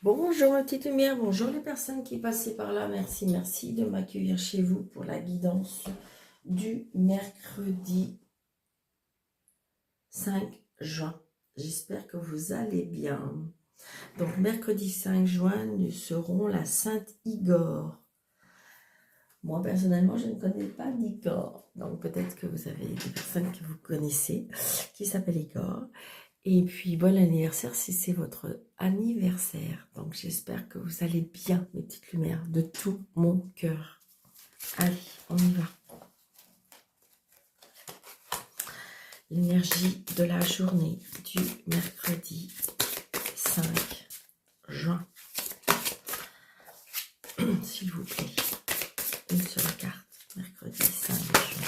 Bonjour ma petite lumière, bonjour les personnes qui passaient par là. Merci, merci de m'accueillir chez vous pour la guidance du mercredi 5 juin. J'espère que vous allez bien. Donc mercredi 5 juin, nous serons la Sainte Igor. Moi personnellement, je ne connais pas d'Igor. Donc peut-être que vous avez des personnes que vous connaissez qui s'appellent Igor. Et puis, bon anniversaire si c'est votre anniversaire. Donc, j'espère que vous allez bien, mes petites lumières, de tout mon cœur. Allez, on y va. L'énergie de la journée du mercredi 5 juin. S'il vous plaît, une seule carte. Mercredi 5 juin.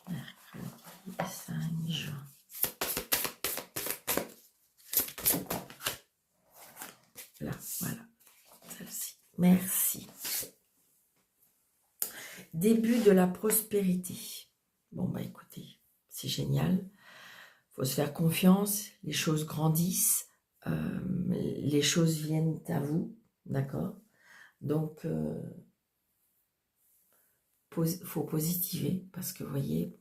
Mercredi 5 juin. Là, voilà, celle-ci. Merci. Début de la prospérité. Bon, bah écoutez, c'est génial. Il faut se faire confiance, les choses grandissent, les choses viennent à vous, d'accord? Donc, faut positiver, parce que vous voyez,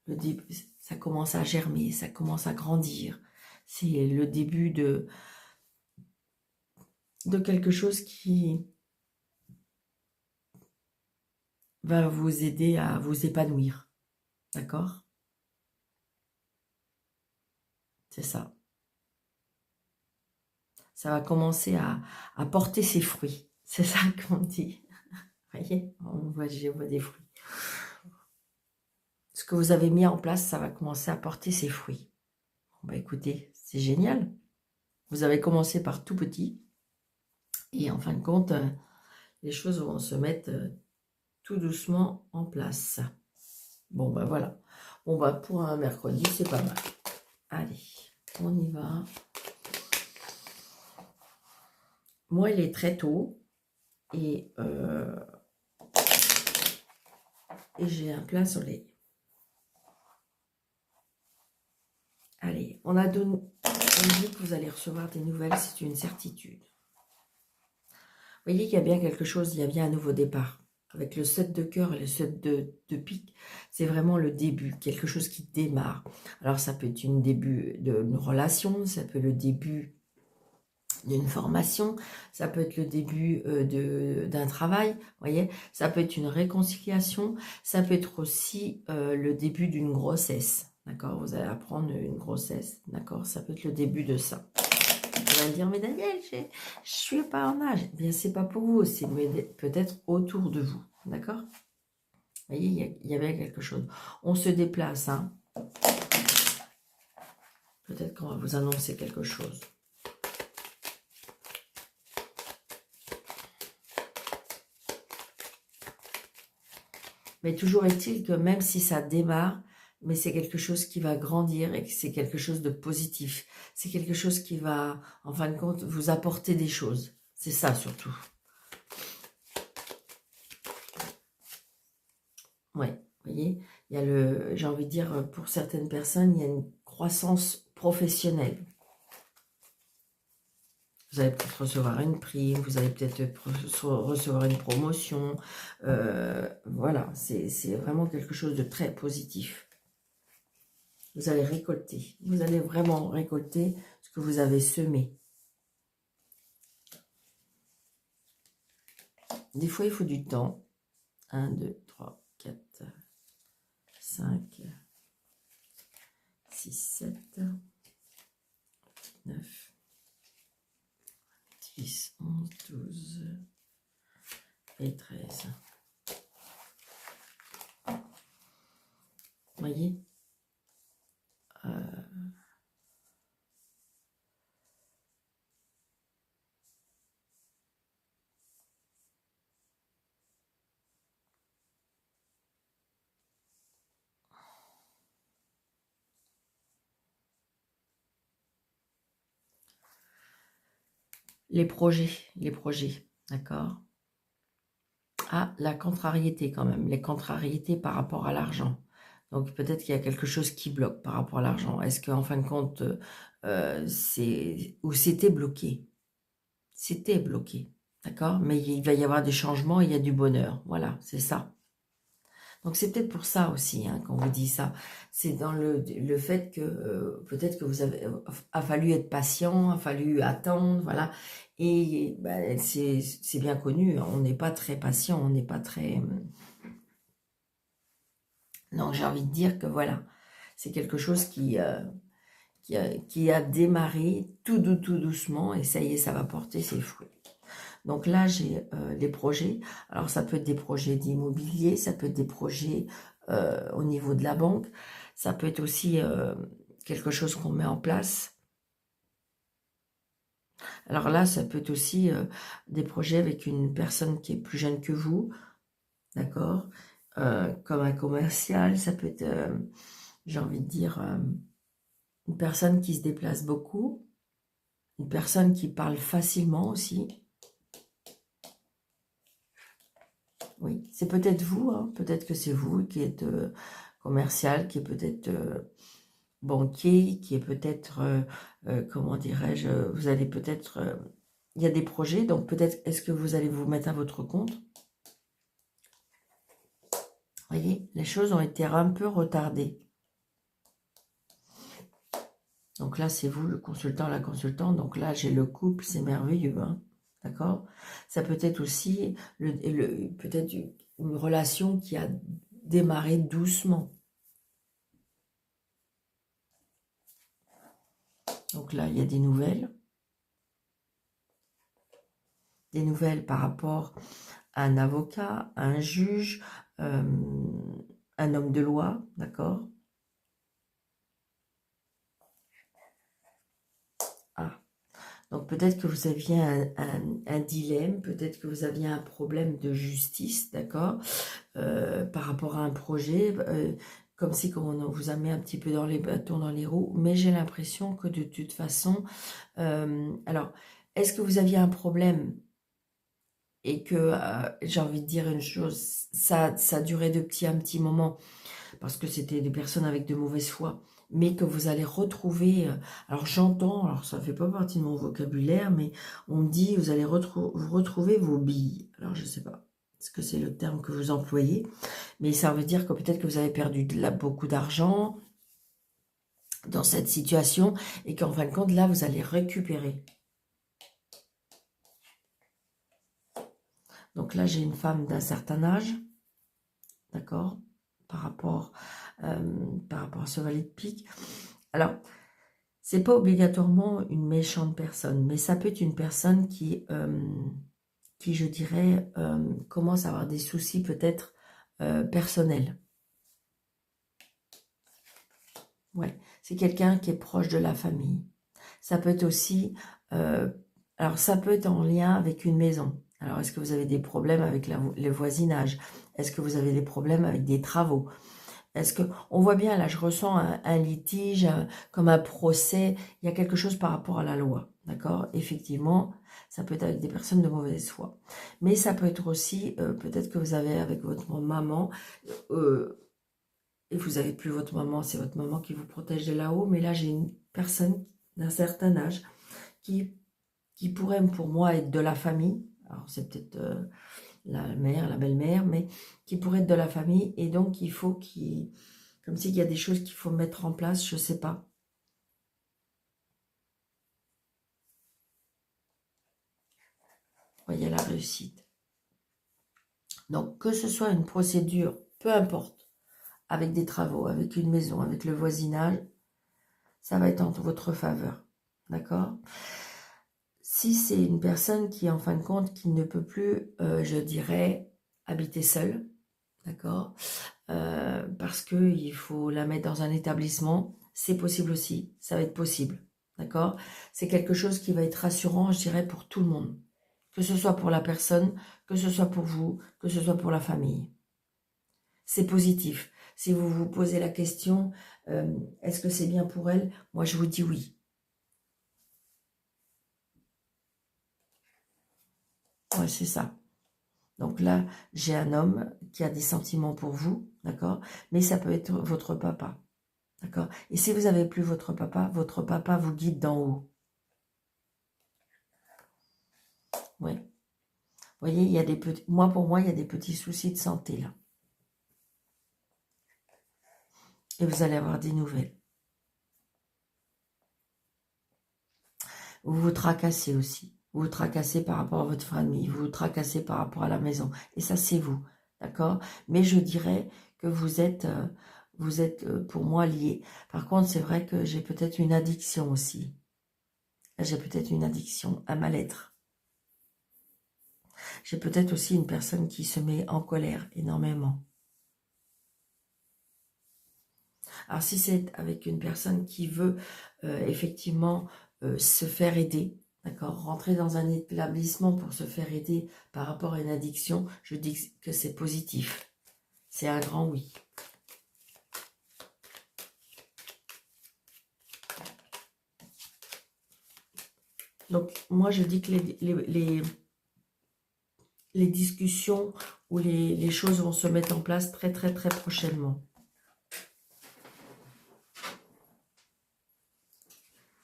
le début, ça commence à germer, ça commence à grandir. C'est le début de quelque chose qui va vous aider à vous épanouir. D'accord? C'est ça. Ça va commencer à porter ses fruits. C'est ça qu'on dit. Vous voyez? Je vois des fruits. Ce que vous avez mis en place, ça va commencer à porter ses fruits. Bon, bah écoutez, c'est génial. Vous avez commencé par tout petit. Et en fin de compte, les choses vont se mettre tout doucement en place. Bon, bah voilà. Bon, bah pour un mercredi, c'est pas mal. Allez, on y va. Moi, il est très tôt. Et j'ai un plein soleil. Allez, on dit que vous allez recevoir des nouvelles, c'est une certitude. Vous voyez qu'il y a bien quelque chose, il y a bien un nouveau départ. Avec le 7 de cœur et le 7 de pique, c'est vraiment le début, quelque chose qui démarre. Alors ça peut être un début d'une relation, ça peut être le début d'une formation, ça peut être le début d'un travail, vous voyez, ça peut être une réconciliation, ça peut être aussi le début d'une grossesse, d'accord, vous allez apprendre une grossesse, d'accord, ça peut être le début de ça. Vous allez me dire, mais Daniel, je suis pas en âge. Eh bien, c'est pas pour vous, c'est peut-être autour de vous, d'accord? Vous voyez, il y a bien quelque chose. On se déplace, hein. Peut-être qu'on va vous annoncer quelque chose. Mais toujours est-il que même si ça démarre, mais c'est quelque chose qui va grandir et que c'est quelque chose de positif. C'est quelque chose qui va, en fin de compte, vous apporter des choses. C'est ça surtout. Ouais, vous voyez, il y a j'ai envie de dire, pour certaines personnes, il y a une croissance professionnelle. Vous allez peut-être recevoir une prime, vous allez peut-être recevoir une promotion. Voilà, c'est vraiment quelque chose de très positif. Vous allez récolter. Vous allez vraiment récolter ce que vous avez semé. Des fois, il faut du temps. 1, 2, 3, 4, 5, 6, 7, 9, 10, 11, 12 et 13. Vous voyez, les projets, d'accord? Ah, la contrariété quand même, les contrariétés par rapport à l'argent. Donc peut-être qu'il y a quelque chose qui bloque par rapport à l'argent. Est-ce qu'en fin de compte, c'était bloqué? C'était bloqué, d'accord? Mais il va y avoir des changements, il y a du bonheur. Voilà, c'est ça. Donc c'est peut-être pour ça aussi hein, qu'on vous dit ça. C'est dans le fait que peut-être que vous avez a fallu être patient, a fallu attendre, voilà. Et ben, c'est bien connu, hein, on n'est pas très patient, on n'est pas très... Donc j'ai envie de dire que voilà, c'est quelque chose qui a démarré tout doucement et ça y est, ça va porter ses fruits. Donc là, j'ai des projets. Alors, ça peut être des projets d'immobilier, ça peut être des projets au niveau de la banque. Ça peut être aussi quelque chose qu'on met en place. Alors là, ça peut être aussi des projets avec une personne qui est plus jeune que vous, d'accord? Comme un commercial, ça peut être, j'ai envie de dire, une personne qui se déplace beaucoup, une personne qui parle facilement aussi. Oui, c'est peut-être vous, hein, peut-être que c'est vous qui êtes commercial, qui est peut-être banquier, qui est peut-être, comment dirais-je, vous allez peut-être, il y a des projets, donc peut-être est-ce que vous allez vous mettre à votre compte? Vous voyez, les choses ont été un peu retardées. Donc là, c'est vous, le consultant, la consultante. Donc là, j'ai le couple, c'est merveilleux, hein, d'accord? Ça peut être aussi peut-être une relation qui a démarré doucement. Donc là, il y a des nouvelles. Des nouvelles par rapport à un avocat, à un juge, un homme de loi, d'accord? Ah. Donc peut-être que vous aviez un dilemme, peut-être que vous aviez un problème de justice, d'accord? Par rapport à un projet, comme si on vous a mis un petit peu dans les bâtons dans les roues, mais j'ai l'impression que de toute façon, alors, est-ce que vous aviez un problème et que, j'ai envie de dire une chose, ça durait depuis un petit moment, parce que c'était des personnes avec de mauvaise foi, mais que vous allez retrouver, alors j'entends, alors ça fait pas partie de mon vocabulaire, mais on me dit, vous allez retrouver vos billes. Alors je sais pas ce que c'est le terme que vous employez, mais ça veut dire que peut-être que vous avez perdu beaucoup d'argent dans cette situation, et qu'en fin de compte, là, vous allez récupérer. Donc là, j'ai une femme d'un certain âge, d'accord, par rapport à ce valet de pique. Alors, c'est pas obligatoirement une méchante personne, mais ça peut être une personne qui je dirais, commence à avoir des soucis peut-être personnels. Ouais, c'est quelqu'un qui est proche de la famille. Ça peut être aussi, alors ça peut être en lien avec une maison. Alors, est-ce que vous avez des problèmes avec le voisinage? Est-ce que vous avez des problèmes avec des travaux? Est-ce que on voit bien, là, je ressens un litige, comme un procès. Il y a quelque chose par rapport à la loi, d'accord? Effectivement, ça peut être avec des personnes de mauvaise foi. Mais ça peut être aussi, peut-être que vous avez avec votre maman, et vous n'avez plus votre maman, c'est votre maman qui vous protège de là-haut. Mais là, j'ai une personne d'un certain âge qui pourrait, pour moi, être de la famille. Alors, c'est peut-être la mère, la belle-mère, mais qui pourrait être de la famille. Et donc, il faut comme s'il y a des choses qu'il faut mettre en place, je ne sais pas. Voyez la réussite. Donc, que ce soit une procédure, peu importe, avec des travaux, avec une maison, avec le voisinage, ça va être en votre faveur. D'accord? Si c'est une personne qui, en fin de compte, qui ne peut plus, je dirais, habiter seule, d'accord? Parce qu'il faut la mettre dans un établissement, c'est possible aussi, ça va être possible, d'accord? C'est quelque chose qui va être rassurant, je dirais, pour tout le monde. Que ce soit pour la personne, que ce soit pour vous, que ce soit pour la famille. C'est positif. Si vous vous posez la question, est-ce que c'est bien pour elle? Moi, je vous dis oui. Ouais, c'est ça. Donc là, j'ai un homme qui a des sentiments pour vous, d'accord? Mais ça peut être votre papa, d'accord? Et si vous n'avez plus votre papa vous guide d'en haut. Oui. Vous voyez, il y a des petits, pour moi, il y a des petits soucis de santé là. Et vous allez avoir des nouvelles. Vous vous tracassez aussi. Vous vous tracassez par rapport à votre famille. Vous vous tracassez par rapport à la maison. Et ça, c'est vous. D'accord? Mais je dirais que vous êtes pour moi liés. Par contre, c'est vrai que j'ai peut-être une addiction aussi. J'ai peut-être une addiction, un mal-être. J'ai peut-être aussi une personne qui se met en colère énormément. Alors si c'est avec une personne qui veut effectivement se faire aider, d'accord, rentrer dans un établissement pour se faire aider par rapport à une addiction, je dis que c'est positif. C'est un grand oui. Donc moi je dis que les discussions ou les choses vont se mettre en place très très très prochainement.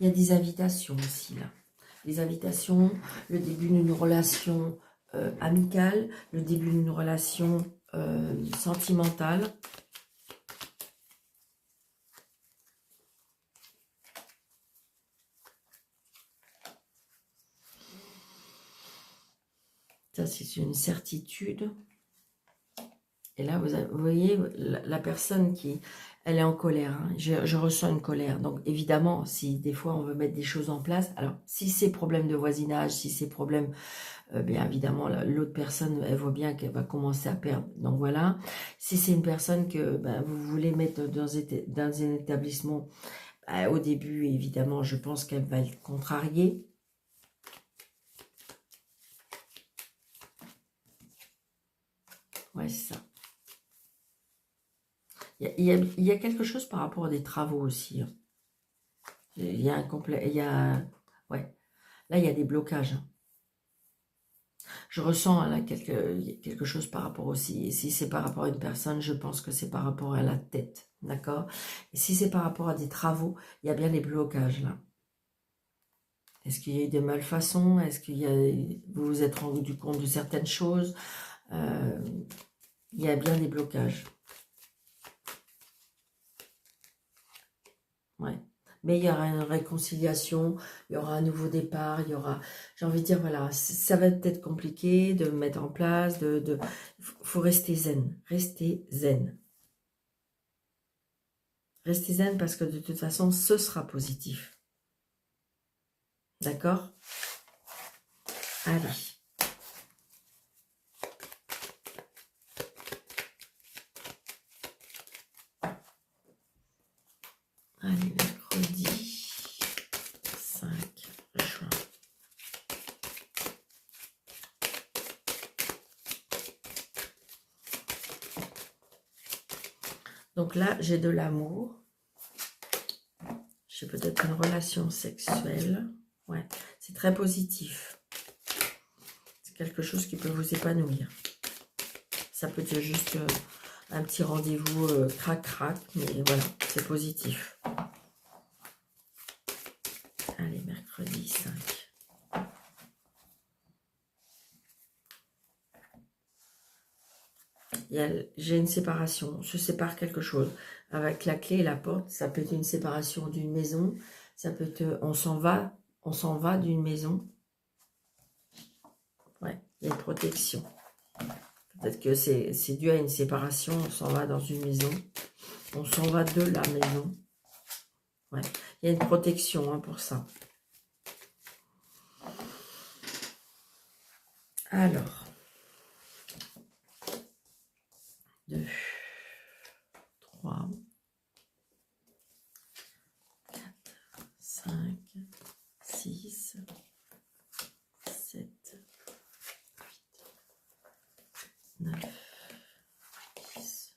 Il y a des invitations aussi là. Des invitations, le début d'une relation amicale, le début d'une relation sentimentale. Ça, c'est une certitude. Et là, vous voyez, la personne qui, elle est en colère. Hein. Je ressens une colère. Donc, évidemment, si des fois, on veut mettre des choses en place, alors, si c'est problème de voisinage, si c'est problème, bien évidemment, l'autre personne, elle voit bien qu'elle va commencer à perdre. Donc, voilà. Si c'est une personne que ben, vous voulez mettre dans un établissement, ben, au début, évidemment, je pense qu'elle va être contrariée. Ouais, c'est ça. Il y a quelque chose par rapport à des travaux aussi. Hein. Il y a un complet, ouais. Là, il y a des blocages. Hein. Je ressens là quelque chose par rapport aussi. Et si c'est par rapport à une personne, je pense que c'est par rapport à la tête. D'accord? Et si c'est par rapport à des travaux, il y a bien des blocages là. Est-ce qu'il y a eu des malfaçons? Est-ce qu'il y a, vous vous êtes rendu compte de certaines choses? Il y a bien des blocages. Ouais. Mais il y aura une réconciliation, il y aura un nouveau départ, il y aura, j'ai envie de dire, voilà, ça va peut-être compliqué de mettre en place, faut rester zen, rester zen. Restez zen parce que de toute façon, ce sera positif. D'accord? Allez. Allez, mercredi 5 juin. Donc là, j'ai de l'amour. J'ai peut-être une relation sexuelle. Ouais, c'est très positif. C'est quelque chose qui peut vous épanouir. Ça peut être juste un petit rendez-vous crac-crac, mais voilà, c'est positif. Allez, mercredi 5. J'ai une séparation, je sépare quelque chose. Avec la clé et la porte, ça peut être une séparation d'une maison, ça peut être, on s'en va d'une maison. Ouais, il y a une protection. Peut-être que c'est dû à une séparation, on s'en va dans une maison, on s'en va de la maison. Ouais, il y a une protection hein, pour ça. Alors, 2, 3, 4, 5, 6, 7, 8, 9, 10,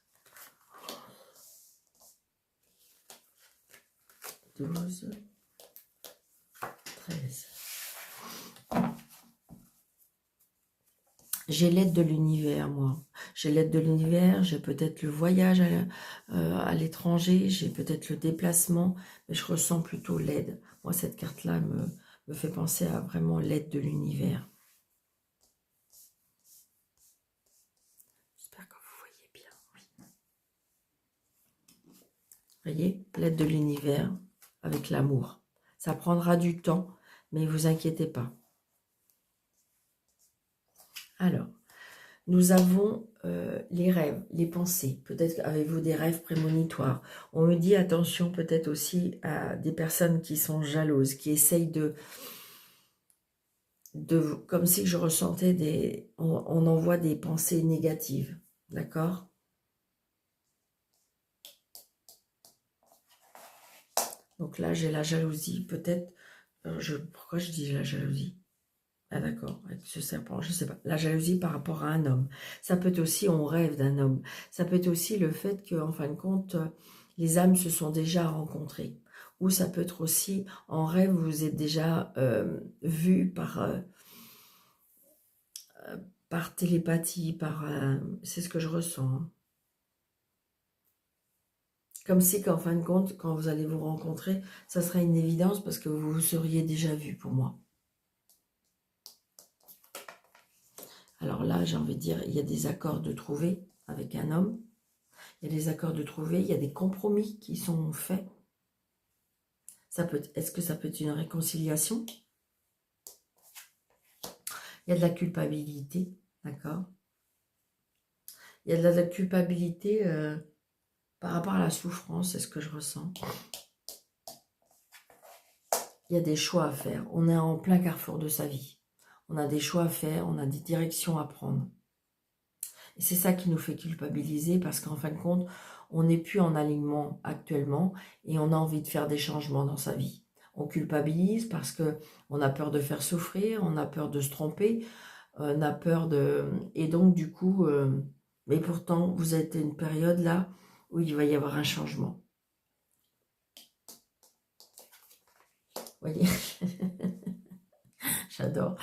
12, 13. J'ai l'aide de l'univers, moi. J'ai l'aide de l'univers, j'ai peut-être le voyage à l'étranger, j'ai peut-être le déplacement, mais je ressens plutôt l'aide. Moi, cette carte-là me fait penser à vraiment l'aide de l'univers. J'espère que vous voyez bien. Oui. Vous voyez, l'aide de l'univers avec l'amour. Ça prendra du temps, mais ne vous inquiétez pas. Alors, nous avons les rêves, les pensées. Peut-être avez-vous des rêves prémonitoires. On me dit attention peut-être aussi à des personnes qui sont jalouses, qui essayent comme si je ressentais on envoie des pensées négatives. D'accord? Donc là, j'ai la jalousie. Peut-être, pourquoi je dis la jalousie? Ah d'accord, avec ce serpent, je sais pas. La jalousie par rapport à un homme. Ça peut être aussi, on rêve d'un homme. Ça peut être aussi le fait qu'en fin de compte, les âmes se sont déjà rencontrées. Ou ça peut être aussi, en rêve, vous êtes déjà vu par télépathie, c'est ce que je ressens. Hein. Comme si qu'en fin de compte, quand vous allez vous rencontrer, ça serait une évidence parce que vous vous seriez déjà vu pour moi. Alors là, j'ai envie de dire, il y a des accords de trouver avec un homme. Il y a des accords de trouver, il y a des compromis qui sont faits. Est-ce que ça peut être une réconciliation? Il y a de la culpabilité, d'accord? Il y a de la culpabilité par rapport à la souffrance, c'est ce que je ressens. Il y a des choix à faire. On est en plein carrefour de sa vie. On a des choix à faire, on a des directions à prendre. Et c'est ça qui nous fait culpabiliser parce qu'en fin de compte, on n'est plus en alignement actuellement et on a envie de faire des changements dans sa vie. On culpabilise parce que on a peur de faire souffrir, on a peur de se tromper, on a peur de... Et donc du coup, mais pourtant, vous êtes à une période là où il va y avoir un changement. Vous voyez. J'adore.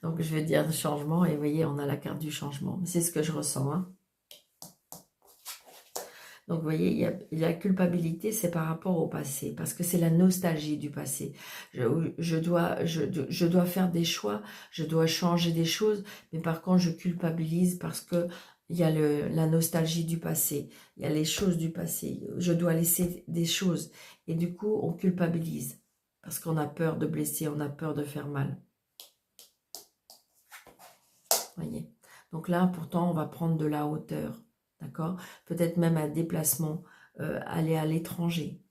Donc je vais dire changement et vous voyez, on a la carte du changement. C'est ce que je ressens. Hein. Donc, vous voyez, la culpabilité, c'est par rapport au passé, parce que c'est la nostalgie du passé. Je dois faire des choix, je dois changer des choses, mais par contre, je culpabilise parce que il y a la nostalgie du passé, il y a les choses du passé. Je dois laisser des choses, et du coup, on culpabilise, parce qu'on a peur de blesser, on a peur de faire mal. Voyez. Donc là, pourtant, on va prendre de la hauteur. D'accord? Peut-être même un déplacement, aller à l'étranger.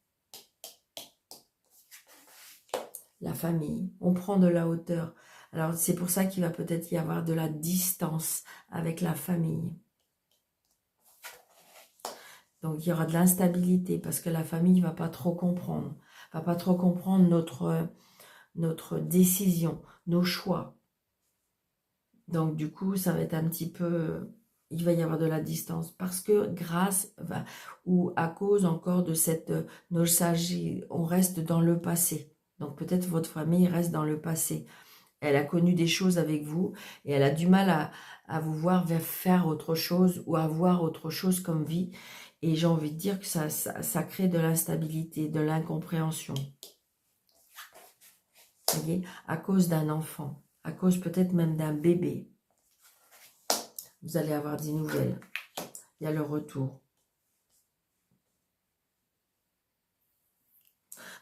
La famille, on prend de la hauteur. Alors, c'est pour ça qu'il va peut-être y avoir de la distance avec la famille. Donc, il y aura de l'instabilité parce que la famille ne va pas trop comprendre. Va pas trop comprendre notre décision, nos choix. Donc, du coup, ça va être un petit peu... il va y avoir de la distance parce que grâce ou à cause encore de cette nostalgie, on reste dans le passé. Donc peut-être votre famille reste dans le passé. Elle a connu des choses avec vous et elle a du mal à vous voir faire autre chose ou avoir autre chose comme vie. Et j'ai envie de dire que ça crée de l'instabilité, de l'incompréhension. Vous voyez, à cause d'un enfant, à cause peut-être même d'un bébé. Vous allez avoir des nouvelles. Il y a le retour.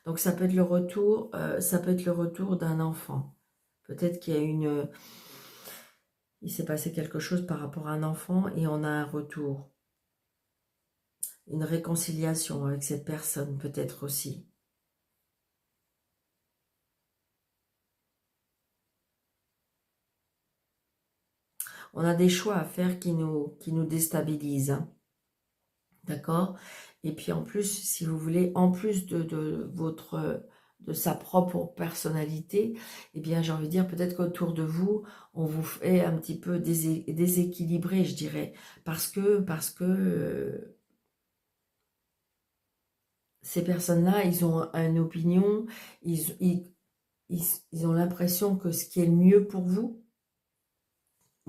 Donc ça peut être le retour, d'un enfant. Peut-être qu'il y a il s'est passé quelque chose par rapport à un enfant et on a un retour. Une réconciliation avec cette personne, peut-être aussi. On a des choix à faire qui nous déstabilisent. Hein. D'accord? Et puis en plus, si vous voulez, en plus de sa propre personnalité, eh bien j'ai envie de dire peut-être qu'autour de vous, on vous fait un petit peu déséquilibré, je dirais, parce que ces personnes-là, ils ont une opinion, ils ont l'impression que ce qui est le mieux pour vous,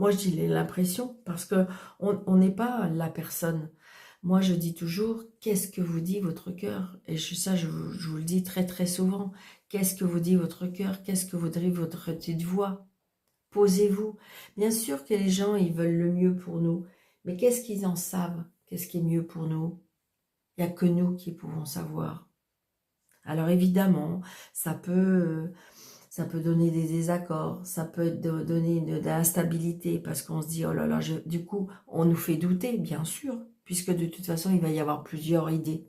Moi, je dis l'impression parce que on n'est pas la personne. Moi, je dis toujours, qu'est-ce que vous dit votre cœur? Et ça, je vous le dis très très souvent. Qu'est-ce que vous dit votre cœur? Qu'est-ce que vous dit votre petite voix? Posez-vous. Bien sûr que les gens, ils veulent le mieux pour nous. Mais qu'est-ce qu'ils en savent? Qu'est-ce qui est mieux pour nous? Il n'y a que nous qui pouvons savoir. Alors évidemment, ça peut donner des désaccords, ça peut donner de l'instabilité parce qu'on se dit, oh là là, du coup, on nous fait douter, bien sûr, puisque de toute façon, il va y avoir plusieurs idées.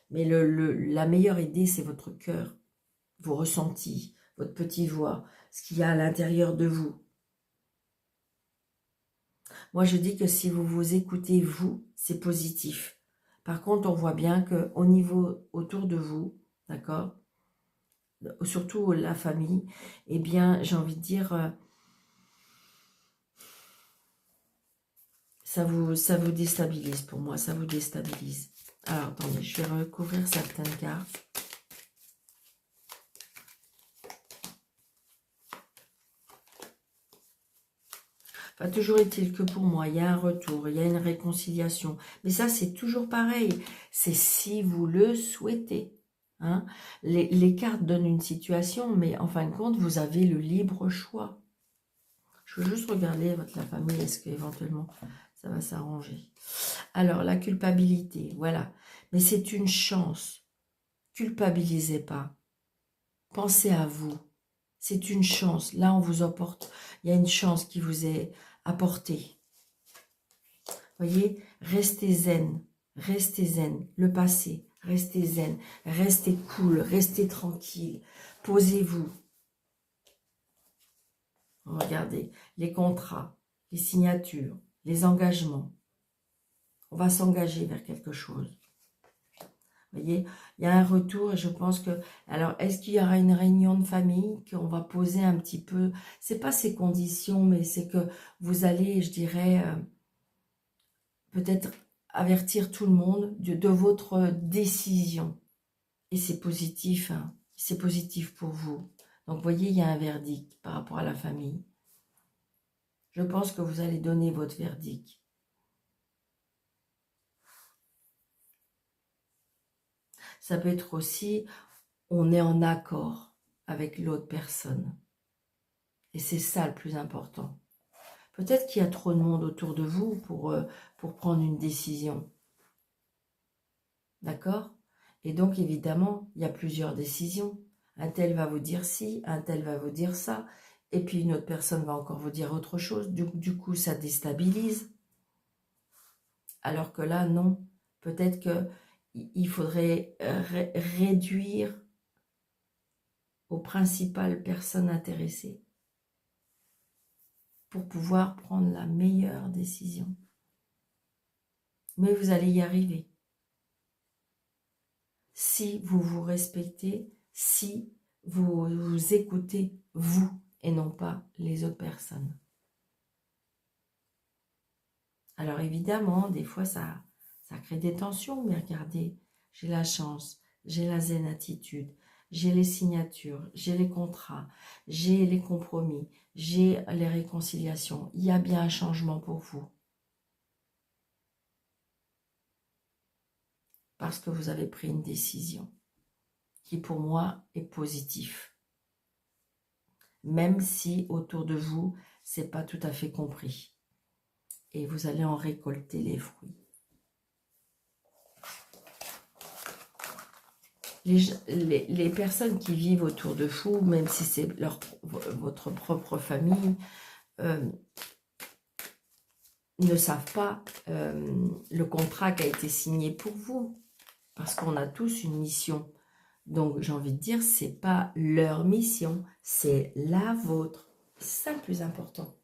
Mais la meilleure idée, c'est votre cœur, vos ressentis, votre petite voix, ce qu'il y a à l'intérieur de vous. Moi, je dis que si vous vous écoutez, vous, c'est positif. Par contre, on voit bien qu'au niveau autour de vous, d'accord, surtout la famille, eh bien, j'ai envie de dire, ça vous déstabilise pour moi, ça vous déstabilise. Alors, attendez, je vais recouvrir certaines cartes. Enfin, toujours est-il que pour moi, il y a un retour, il y a une réconciliation. Mais ça, c'est toujours pareil. C'est si vous le souhaitez. Hein. Les cartes donnent une situation, mais en fin de compte, vous avez le libre choix. Je veux juste regarder la famille, est-ce qu'éventuellement ça va s'arranger. Alors, la culpabilité, voilà. Mais c'est une chance. Culpabilisez pas. Pensez à vous. C'est une chance. Là, on vous apporte. Il y a une chance qui vous est apportée. Voyez, restez zen. Restez zen. Le passé, restez zen. Restez cool. Restez tranquille. Posez-vous. Regardez, les contrats, les signatures, les engagements. On va s'engager vers quelque chose. Vous voyez, il y a un retour et je pense que... Alors, est-ce qu'il y aura une réunion de famille qu'on va poser un petit peu? C'est pas ces conditions, mais c'est que vous allez, je dirais, peut-être avertir tout le monde de votre décision. Et c'est positif, hein, c'est positif pour vous. Donc, vous voyez, il y a un verdict par rapport à la famille. Je pense que vous allez donner votre verdict. Ça peut être aussi, on est en accord avec l'autre personne. Et c'est ça le plus important. Peut-être qu'il y a trop de monde autour de vous pour prendre une décision. D'accord? Et donc, évidemment, il y a plusieurs décisions. Un tel va vous dire ci, un tel va vous dire ça, et puis une autre personne va encore vous dire autre chose. Du coup, ça déstabilise. Alors que là, non. Peut-être qu'il faudrait réduire aux principales personnes intéressées pour pouvoir prendre la meilleure décision. Mais vous allez y arriver. Si vous vous respectez, si vous vous écoutez, vous, et non pas les autres personnes. Alors évidemment, des fois, ça crée des tensions, mais regardez, j'ai la chance, j'ai la zen attitude, j'ai les signatures, j'ai les contrats, j'ai les compromis, j'ai les réconciliations. Il y a bien un changement pour vous. Parce que vous avez pris une décision qui, pour moi, est positive. Même si, autour de vous, c'est pas tout à fait compris. Et vous allez en récolter les fruits. Les personnes qui vivent autour de vous, même si c'est votre propre famille, ne savent pas le contrat qui a été signé pour vous. Parce qu'on a tous une mission. Donc, j'ai envie de dire, c'est pas leur mission, c'est la vôtre. C'est ça le plus important.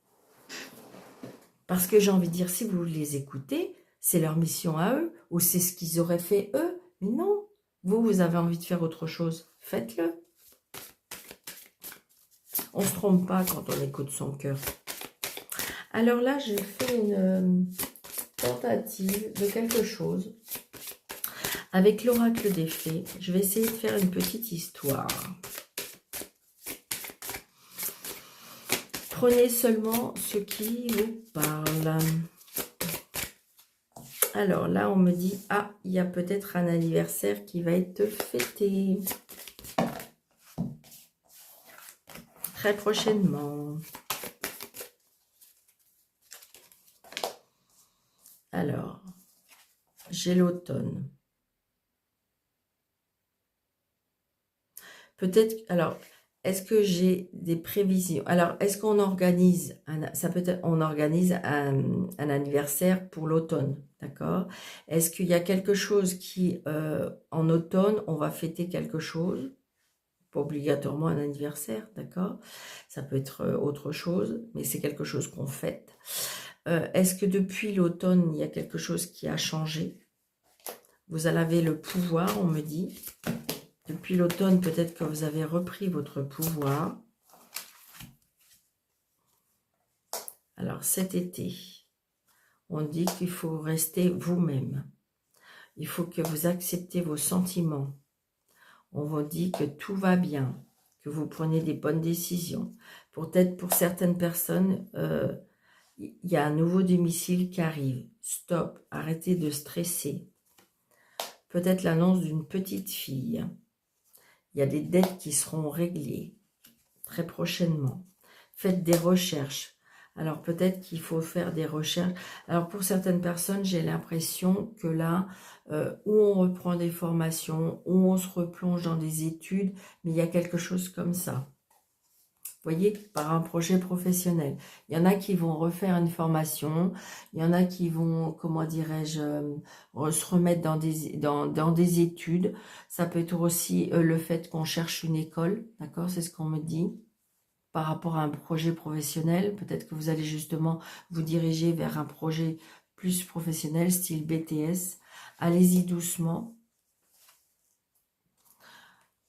Parce que j'ai envie de dire, si vous les écoutez, c'est leur mission à eux, ou c'est ce qu'ils auraient fait eux. Mais non, vous avez envie de faire autre chose. Faites-le. On ne se trompe pas quand on écoute son cœur. Alors là, j'ai fait une tentative de quelque chose. Avec l'oracle des fées, je vais essayer de faire une petite histoire. Prenez seulement ce qui vous parle. Alors là, on me dit, ah, il y a peut-être un anniversaire qui va être fêté. Très prochainement. Alors, j'ai l'automne. Peut-être, alors, est-ce que j'ai des prévisions? Alors, est-ce qu'on organise, ça peut être, on organise un anniversaire pour l'automne, d'accord? Est-ce qu'il y a quelque chose qui, en automne, on va fêter quelque chose? Pas obligatoirement un anniversaire, d'accord? Ça peut être autre chose, mais c'est quelque chose qu'on fête. Est-ce que depuis l'automne, il y a quelque chose qui a changé? Vous avez le pouvoir, on me dit. Depuis l'automne, peut-être que vous avez repris votre pouvoir. Alors cet été, on dit qu'il faut rester vous-même. Il faut que vous acceptez vos sentiments. On vous dit que tout va bien, que vous prenez des bonnes décisions. Peut-être pour certaines personnes, il y a un nouveau domicile qui arrive. Stop, arrêtez de stresser. Peut-être l'annonce d'une petite fille. Il y a des dettes qui seront réglées très prochainement. Faites des recherches. Alors peut-être qu'il faut faire des recherches. Alors pour certaines personnes, j'ai l'impression que là, où on reprend des formations, où on se replonge dans des études, mais il y a quelque chose comme ça. Vous voyez, par un projet professionnel. Il y en a qui vont refaire une formation, il y en a qui vont, comment dirais-je, se remettre dans des études. Ça peut être aussi le fait qu'on cherche une école, d'accord? C'est ce qu'on me dit. Par rapport à un projet professionnel, peut-être que vous allez justement vous diriger vers un projet plus professionnel, style BTS. Allez-y doucement.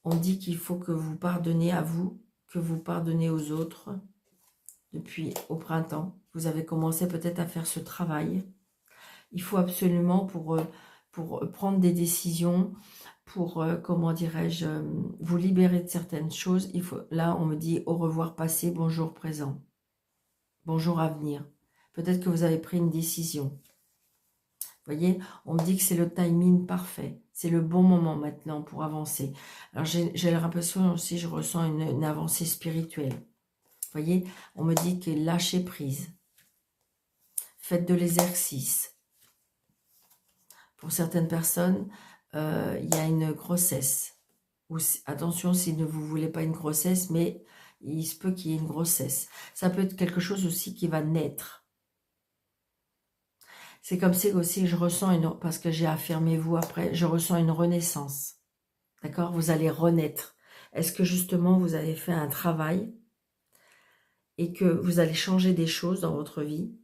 On dit qu'il faut que vous pardonnez à vous, que vous pardonnez aux autres. Depuis au printemps, vous avez commencé peut-être à faire ce travail. Il faut absolument, pour prendre des décisions, pour, comment dirais-je, vous libérer de certaines choses, il faut, là, on me dit au revoir passé, bonjour présent, bonjour avenir. Peut-être que vous avez pris une décision. Vous voyez, on me dit que c'est le timing parfait. C'est le bon moment maintenant pour avancer. Alors, j'ai l'impression aussi, je ressens une avancée spirituelle. Vous voyez, on me dit que lâchez prise. Faites de l'exercice. Pour certaines personnes, il y a une grossesse. Ou, attention, si vous ne voulez pas une grossesse, mais il se peut qu'il y ait une grossesse. Ça peut être quelque chose aussi qui va naître. C'est comme si aussi je ressens, parce que j'ai affirmé vous après, je ressens une renaissance. D'accord? Vous allez renaître. Est-ce que justement vous avez fait un travail et que vous allez changer des choses dans votre vie?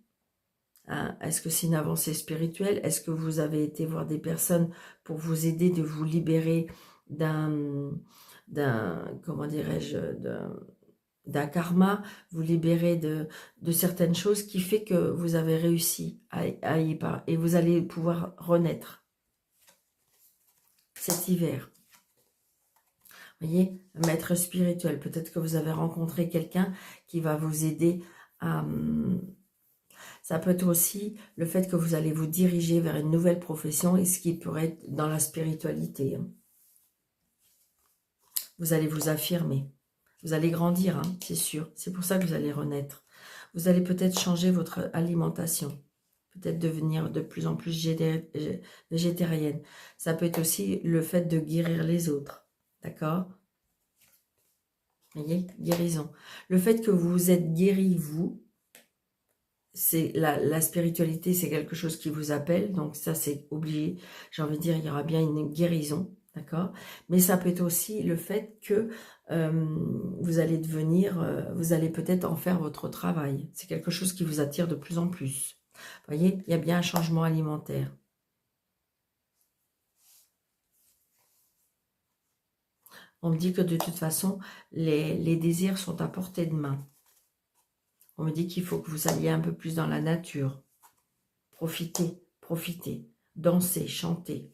Hein? Est-ce que c'est une avancée spirituelle? Est-ce que vous avez été voir des personnes pour vous aider de vous libérer comment dirais-je, d'un karma, vous libérer de certaines choses qui fait que vous avez réussi à y parler et vous allez pouvoir renaître cet hiver. Vous voyez, maître spirituel, peut-être que vous avez rencontré quelqu'un qui va vous aider à... Ça peut être aussi le fait que vous allez vous diriger vers une nouvelle profession et ce qui pourrait être dans la spiritualité. Vous allez vous affirmer. Vous allez grandir, hein, c'est sûr. C'est pour ça que vous allez renaître. Vous allez peut-être changer votre alimentation. Peut-être devenir de plus en plus végétarienne. Ça peut être aussi le fait de guérir les autres. D'accord? Vous voyez? Guérison. Le fait que vous vous êtes guéri, vous, c'est la spiritualité, c'est quelque chose qui vous appelle. Donc ça, c'est obligé. J'ai envie de dire, il y aura bien une guérison. D'accord? Mais ça peut être aussi le fait que vous allez devenir, vous allez peut-être en faire votre travail. C'est quelque chose qui vous attire de plus en plus. Vous voyez, il y a bien un changement alimentaire. On me dit que de toute façon, les désirs sont à portée de main. On me dit qu'il faut que vous alliez un peu plus dans la nature. Profitez, profitez, dansez, chantez.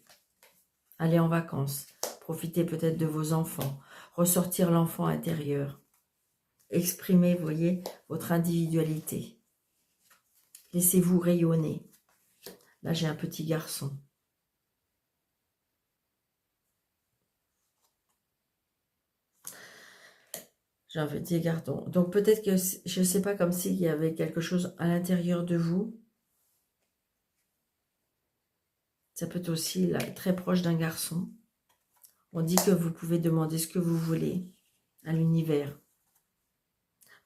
Allez en vacances. Profitez peut-être de vos enfants. Ressortir l'enfant intérieur. exprimez, vous voyez, votre individualité. Laissez-vous rayonner. Là, j'ai un petit garçon. J'ai envie de dire gardons. Donc peut-être que, je ne sais pas, comme s'il y avait quelque chose à l'intérieur de vous. Ça peut être aussi là, très proche d'un garçon. On dit que vous pouvez demander ce que vous voulez à l'univers.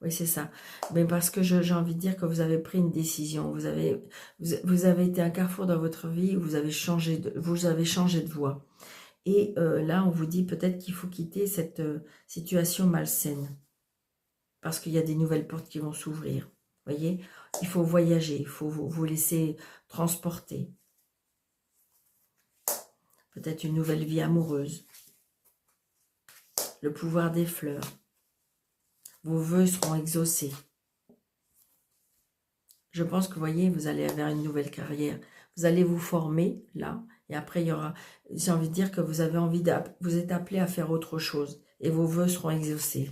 Oui, c'est ça. Mais parce que j'ai envie de dire que vous avez pris une décision. Vous avez été à un carrefour dans votre vie où vous avez changé de voie. Et là, on vous dit peut-être qu'il faut quitter cette situation malsaine. Parce qu'il y a des nouvelles portes qui vont s'ouvrir. Vous voyez, il faut voyager, il faut vous laisser transporter. Peut-être une nouvelle vie amoureuse. Le pouvoir des fleurs. Vos vœux seront exaucés. Je pense que, vous voyez, vous allez vers une nouvelle carrière. Vous allez vous former, là. Et après, il y aura... J'ai envie de dire que vous avez envie vous êtes appelé à faire autre chose. Et vos vœux seront exaucés.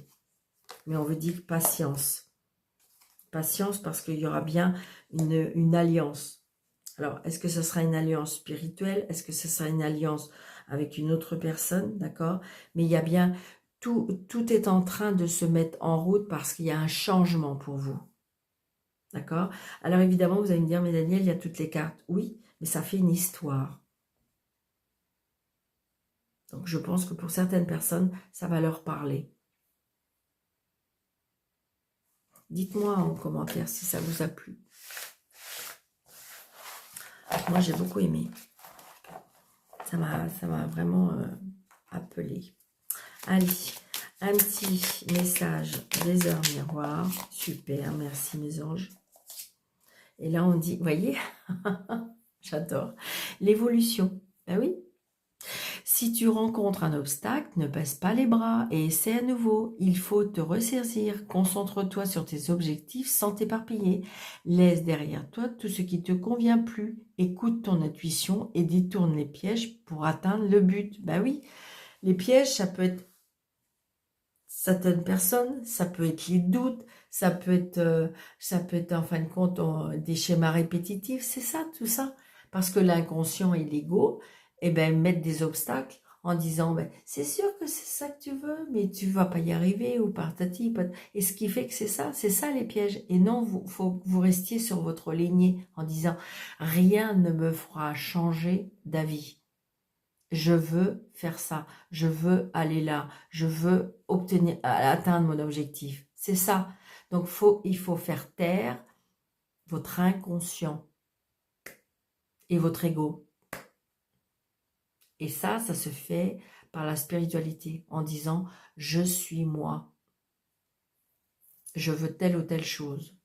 Mais on vous dit patience. Patience parce qu'il y aura bien une alliance. Alors, est-ce que ce sera une alliance spirituelle? Est-ce que ce sera une alliance avec une autre personne? D'accord? Mais il y a bien... Tout est en train de se mettre en route parce qu'il y a un changement pour vous. D'accord? Alors évidemment, vous allez me dire, mais Daniel, il y a toutes les cartes. Oui, mais ça fait une histoire. Donc je pense que pour certaines personnes, ça va leur parler. Dites-moi en commentaire si ça vous a plu. Moi, j'ai beaucoup aimé. Ça m'a vraiment appelé. Allez, un petit message des heures miroirs. Super, merci mes anges. Et là, on dit, vous voyez, j'adore, l'évolution. Ben oui. Si tu rencontres un obstacle, ne baisse pas les bras et essaie à nouveau. Il faut te ressaisir. Concentre-toi sur tes objectifs sans t'éparpiller. Laisse derrière toi tout ce qui te convient plus. Écoute ton intuition et détourne les pièges pour atteindre le but. Ben oui, les pièges, ça peut être certaines personnes, ça peut être les doutes, ça peut être en fin de compte des schémas répétitifs, c'est ça, tout ça. Parce que l'inconscient et l'ego, eh ben, mettent des obstacles en disant, ben, c'est sûr que c'est ça que tu veux, mais tu vas pas y arriver, ou patati, et ce qui fait que c'est ça les pièges. Et non, faut que vous restiez sur votre lignée en disant, rien ne me fera changer d'avis. Je veux faire ça, je veux aller là, je veux atteindre mon objectif. C'est ça. Donc, il faut faire taire votre inconscient et votre ego. Et ça se fait par la spiritualité, en disant « je suis moi ». Je veux telle ou telle chose.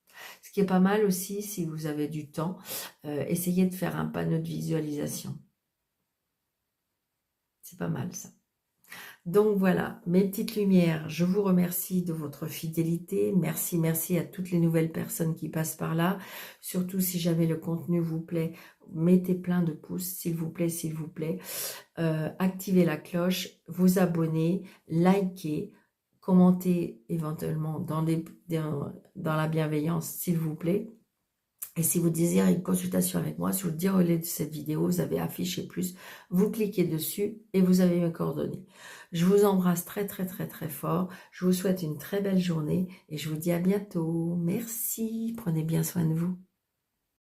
Ce qui est pas mal aussi, si vous avez du temps, essayez de faire un panneau de visualisation. C'est pas mal ça. Donc voilà, mes petites lumières, je vous remercie de votre fidélité. Merci à toutes les nouvelles personnes qui passent par là. Surtout si jamais le contenu vous plaît, mettez plein de pouces, s'il vous plaît, s'il vous plaît. Activez la cloche, vous abonnez, likez, commentez éventuellement dans la bienveillance, s'il vous plaît. Et si vous désirez une consultation avec moi, sur le déroulé de cette vidéo, vous avez affiché plus, vous cliquez dessus et vous avez mes coordonnées. Je vous embrasse très fort. Je vous souhaite une très belle journée et je vous dis à bientôt. Merci, prenez bien soin de vous.